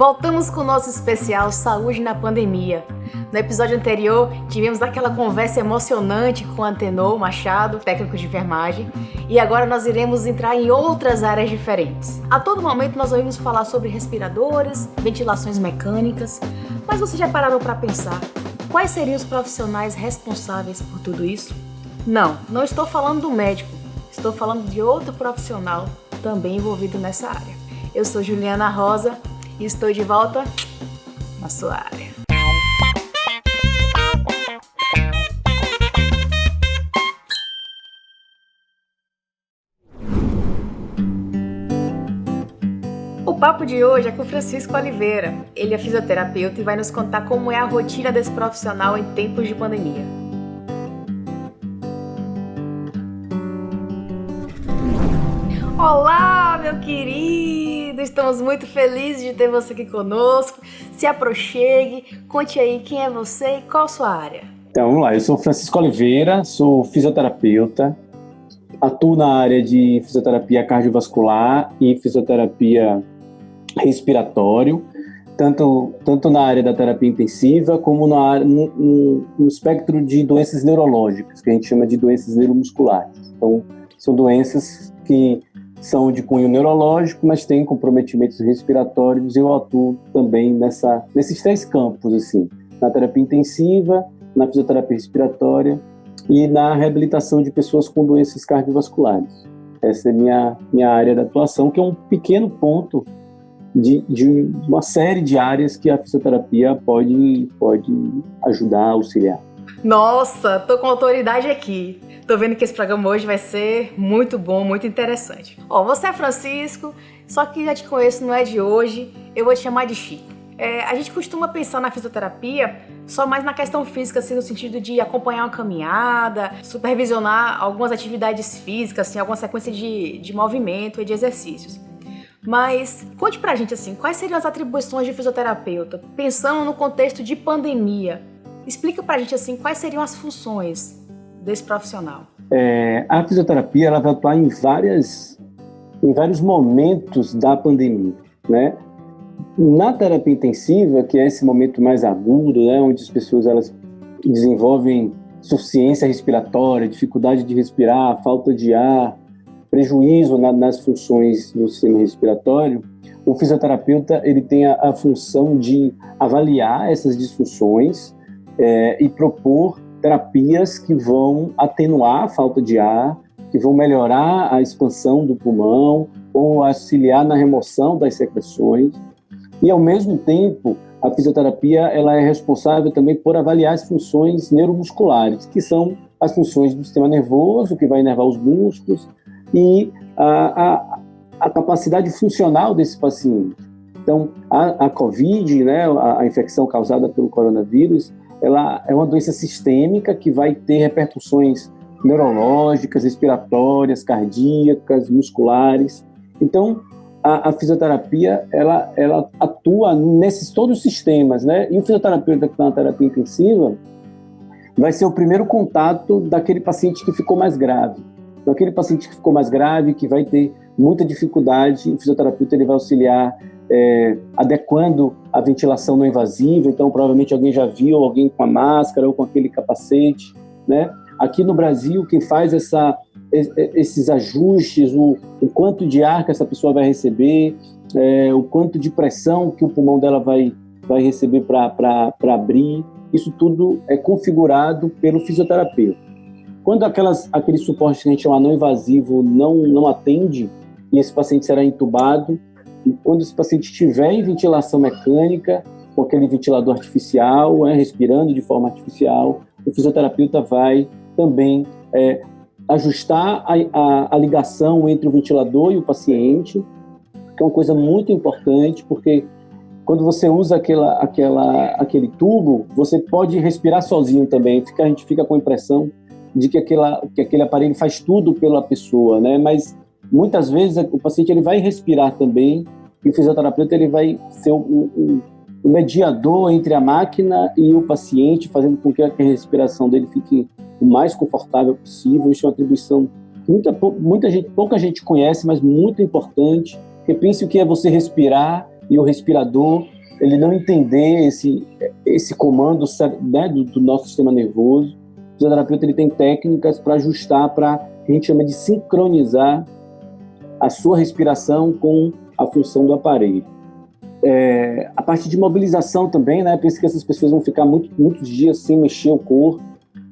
Voltamos com o nosso especial Saúde na Pandemia. No episódio anterior, tivemos aquela conversa emocionante com Antenor Machado, técnico de enfermagem, e agora nós iremos entrar em outras áreas diferentes. A todo momento nós ouvimos falar sobre respiradores, ventilações mecânicas, mas vocês já pararam para pensar quais seriam os profissionais responsáveis por tudo isso? Não estou falando do médico, estou falando de outro profissional também envolvido nessa área. Eu sou Juliana Rosa e estou de volta na sua área. O papo de hoje é com o Francisco Oliveira. Ele é fisioterapeuta e vai nos contar como é a rotina desse profissional em tempos de pandemia. Olá, meu querido! Estamos muito felizes de ter você aqui conosco. Se aproxime, conte aí quem é você e qual a sua área. Então, vamos lá. Eu sou Francisco Oliveira, sou fisioterapeuta, atuo na área de fisioterapia cardiovascular e fisioterapia respiratório, tanto na área da terapia intensiva como no espectro de doenças neurológicas, que a gente chama de doenças neuromusculares. Então, são doenças que são de cunho neurológico, mas têm comprometimentos respiratórios. Eu atuo também nesses três campos, assim, na terapia intensiva, na fisioterapia respiratória e na reabilitação de pessoas com doenças cardiovasculares. Essa é minha área de atuação, que é um pequeno ponto de uma série de áreas que a fisioterapia pode ajudar, auxiliar. Nossa, tô com autoridade aqui. Tô vendo que esse programa hoje vai ser muito bom, muito interessante. Você é Francisco, só que já te conheço, não é de hoje, eu vou te chamar de Chico. A gente costuma pensar na fisioterapia só mais na questão física, assim, no sentido de acompanhar uma caminhada, supervisionar algumas atividades físicas, assim, alguma sequência de movimento e de exercícios. Mas conte pra gente, assim, quais seriam as atribuições de fisioterapeuta, pensando no contexto de pandemia? Explica pra gente, assim, quais seriam as funções desse profissional. A fisioterapia ela vai atuar em vários momentos da pandemia, né? Na terapia intensiva, que é esse momento mais agudo, né, onde as pessoas elas desenvolvem insuficiência respiratória, dificuldade de respirar, falta de ar, prejuízo nas funções do sistema respiratório, o fisioterapeuta ele tem a função de avaliar essas disfunções e propor terapias que vão atenuar a falta de ar, que vão melhorar a expansão do pulmão ou auxiliar na remoção das secreções. E, ao mesmo tempo, a fisioterapia ela é responsável também por avaliar as funções neuromusculares, que são as funções do sistema nervoso, que vai inervar os músculos, e a capacidade funcional desse paciente. Então, a COVID, né, a infecção causada pelo coronavírus, ela é uma doença sistêmica que vai ter repercussões neurológicas, respiratórias, cardíacas, musculares. Então, a fisioterapia, ela atua nesses todos os sistemas, né? E o fisioterapeuta que está na terapia intensiva vai ser o primeiro contato daquele paciente que ficou mais grave. Então, aquele paciente que ficou mais grave, que vai ter muita dificuldade, o fisioterapeuta ele vai auxiliar adequando a ventilação não invasiva. Então, provavelmente alguém já viu alguém com a máscara ou com aquele capacete, né? Aqui no Brasil, quem faz esses ajustes, o quanto de ar que essa pessoa vai receber, o quanto de pressão que o pulmão dela vai receber para abrir, isso tudo é configurado pelo fisioterapeuta. Quando aquele suporte que a gente chama não invasivo não atende, e esse paciente será entubado, e quando esse paciente estiver em ventilação mecânica, com aquele ventilador artificial, respirando de forma artificial, o fisioterapeuta vai também ajustar a ligação entre o ventilador e o paciente, que é uma coisa muito importante, porque quando você usa aquele tubo, você pode respirar sozinho também. A gente fica com a impressão de que aquele aparelho faz tudo pela pessoa, né? Mas muitas vezes o paciente ele vai respirar também, e o fisioterapeuta ele vai ser o mediador entre a máquina e o paciente, fazendo com que a respiração dele fique o mais confortável possível. Isso é uma atribuição que pouca gente conhece, mas muito importante, porque pense o que é você respirar e o respirador ele não entender esse comando, né, do nosso sistema nervoso. O fisioterapeuta ele tem técnicas para ajustar, para a gente chama de sincronizar a sua respiração com a função do aparelho. A parte de mobilização também, né? Penso que essas pessoas vão ficar muitos dias sem mexer o corpo.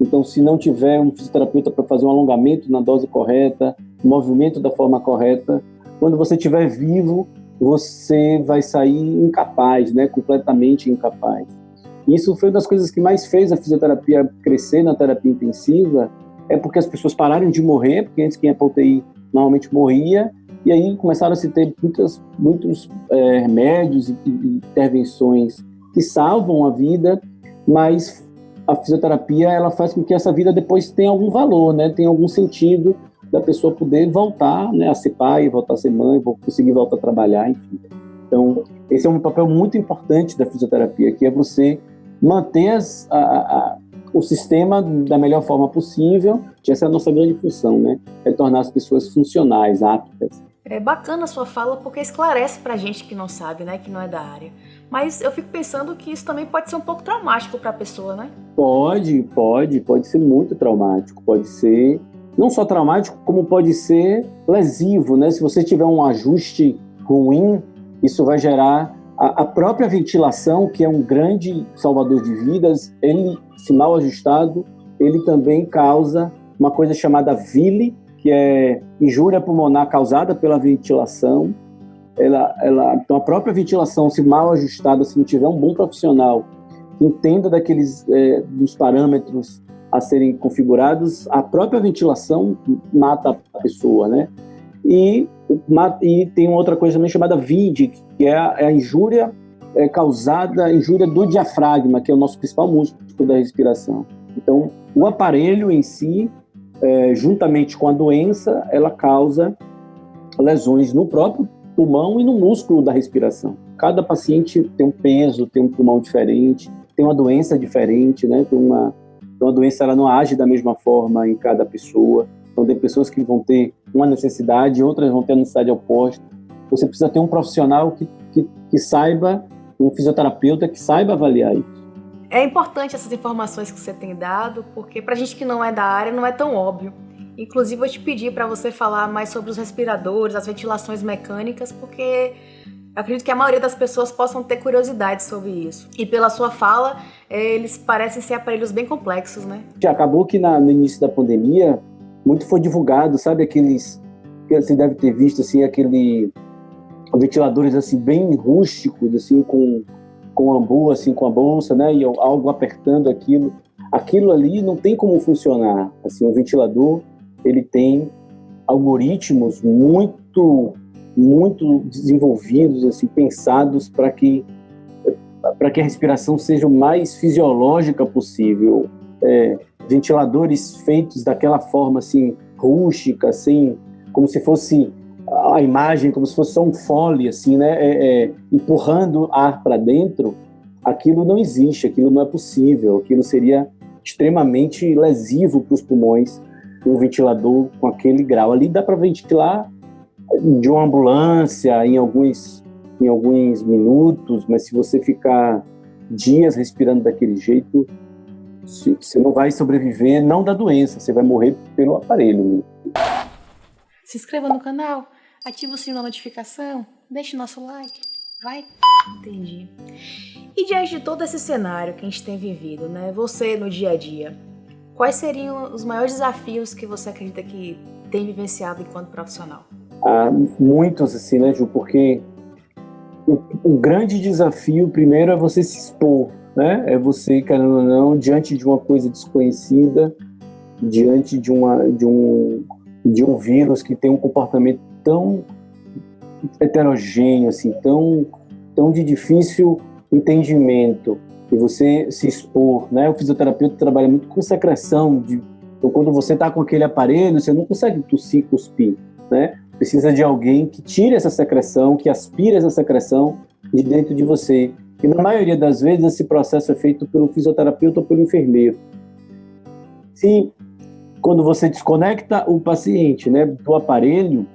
Então, se não tiver um fisioterapeuta para fazer um alongamento na dose correta, movimento da forma correta, quando você estiver vivo, você vai sair incapaz, né? Completamente incapaz. Isso foi uma das coisas que mais fez a fisioterapia crescer na terapia intensiva, é porque as pessoas pararam de morrer, porque antes quem ia para UTI normalmente morria, e aí começaram a se ter muitos remédios e intervenções que salvam a vida, mas a fisioterapia ela faz com que essa vida depois tenha algum valor, né? Tenha algum sentido da pessoa poder voltar, né, a ser pai, voltar a ser mãe, conseguir voltar a trabalhar, enfim. Então, esse é um papel muito importante da fisioterapia, que é você manter o sistema da melhor forma possível, que essa é a nossa grande função, né? É tornar as pessoas funcionais, aptas. É bacana a sua fala porque esclarece pra gente que não sabe, né, que não é da área. Mas eu fico pensando que isso também pode ser um pouco traumático para a pessoa, né? Pode ser muito traumático, pode ser não só traumático, como pode ser lesivo, né? Se você tiver um ajuste ruim, isso vai gerar a própria ventilação, que é um grande salvador de vidas, ele, se mal ajustado, ele também causa uma coisa chamada VILI, que é injúria pulmonar causada pela ventilação. Então, a própria ventilação, se mal ajustada, se não tiver um bom profissional que entenda dos parâmetros a serem configurados, a própria ventilação mata a pessoa, né? E tem uma outra coisa também chamada VID, que é a injúria causada, a injúria do diafragma, que é o nosso principal músculo da respiração. Então, o aparelho em si, juntamente com a doença, ela causa lesões no próprio pulmão e no músculo da respiração. Cada paciente tem um peso, tem um pulmão diferente, tem uma doença diferente, né? Então, a doença ela não age da mesma forma em cada pessoa. Então, tem pessoas que vão ter uma necessidade, outras vão ter a necessidade oposta. Você precisa ter um profissional que saiba, um fisioterapeuta que saiba avaliar isso. É importante essas informações que você tem dado, porque pra gente que não é da área, não é tão óbvio. Inclusive, vou te pedir para você falar mais sobre os respiradores, as ventilações mecânicas, porque eu acredito que a maioria das pessoas possam ter curiosidade sobre isso. E pela sua fala, eles parecem ser aparelhos bem complexos, né? Acabou que no início da pandemia, muito foi divulgado, sabe, aqueles que você deve ter visto, assim, ventiladores assim, bem rústicos, assim, com ambu, assim, com a bolsa, né, e algo apertando aquilo. Aquilo ali não tem como funcionar. Assim, o ventilador, ele tem algoritmos muito desenvolvidos, assim, pensados para que a respiração seja o mais fisiológica possível. Ventiladores feitos daquela forma, assim, rústica, assim, como se fosse a imagem, como se fosse só um fole, assim, né, empurrando ar para dentro. Aquilo não existe, aquilo não é possível, aquilo seria extremamente lesivo para os pulmões, um ventilador com aquele grau. Ali dá para ventilar de uma ambulância em alguns minutos, mas se você ficar dias respirando daquele jeito, você não vai sobreviver, não da doença, você vai morrer pelo aparelho. Se inscreva no canal, ative o sininho da notificação, deixe nosso like, vai? Entendi. E diante de todo esse cenário que a gente tem vivido, né, você no dia a dia, quais seriam os maiores desafios que você acredita que tem vivenciado enquanto profissional? Muitos, assim, né, Ju? Porque o grande desafio, primeiro, é você se expor, né? É você, querendo ou não, diante de uma coisa desconhecida, diante de um vírus que tem um comportamento tão heterogêneo, assim, tão de difícil entendimento, e você se expor, né? O fisioterapeuta trabalha muito com secreção. Então, quando você está com aquele aparelho, você não consegue tossir, cuspir, né? Precisa de alguém que tire essa secreção, que aspire essa secreção de dentro de você. E na maioria das vezes esse processo é feito pelo fisioterapeuta ou pelo enfermeiro. Se quando você desconecta o paciente, né, do aparelho,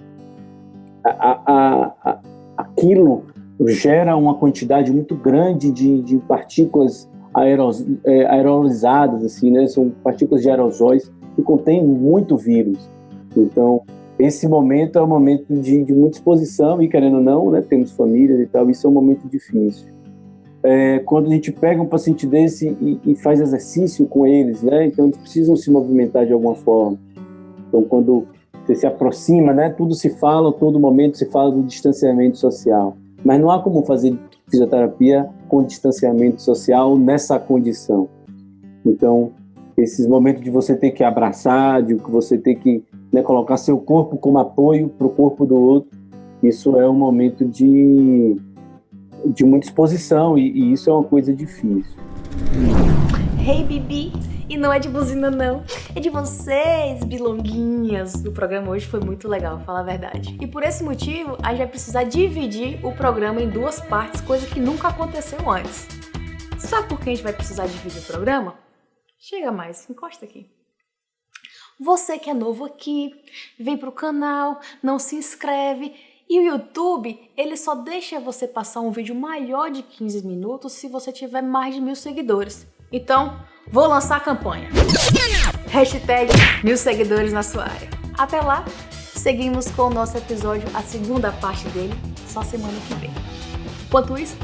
aquilo gera uma quantidade muito grande de partículas aerolizadas, assim, né? São partículas de aerosóis que contêm muito vírus. Então, esse momento é um momento de muita exposição e, querendo ou não, né, temos famílias e tal, isso é um momento difícil. Quando a gente pega um paciente desse e faz exercício com eles, né, então eles precisam se movimentar de alguma forma. Então, quando você se aproxima, né, tudo se fala, todo momento se fala do distanciamento social. Mas não há como fazer fisioterapia com distanciamento social nessa condição. Então, esses momentos de você ter que abraçar, de você ter que, né, colocar seu corpo como apoio para o corpo do outro, isso é um momento de muita exposição e isso é uma coisa difícil. Hey, Bibi! E não é de buzina, não. É de vocês, bilonguinhas. O programa hoje foi muito legal, falar a verdade. E por esse motivo, a gente vai precisar dividir o programa em 2 partes, coisa que nunca aconteceu antes. Sabe por que a gente vai precisar dividir o programa? Chega mais, encosta aqui. Você que é novo aqui, vem pro canal, não se inscreve. E o YouTube, ele só deixa você passar um vídeo maior de 15 minutos se você tiver mais de 1000 seguidores. Então, vou lançar a campanha. Hashtag 1000 seguidores na sua área. Até lá, seguimos com o nosso episódio, a segunda parte dele, só semana que vem. Enquanto isso,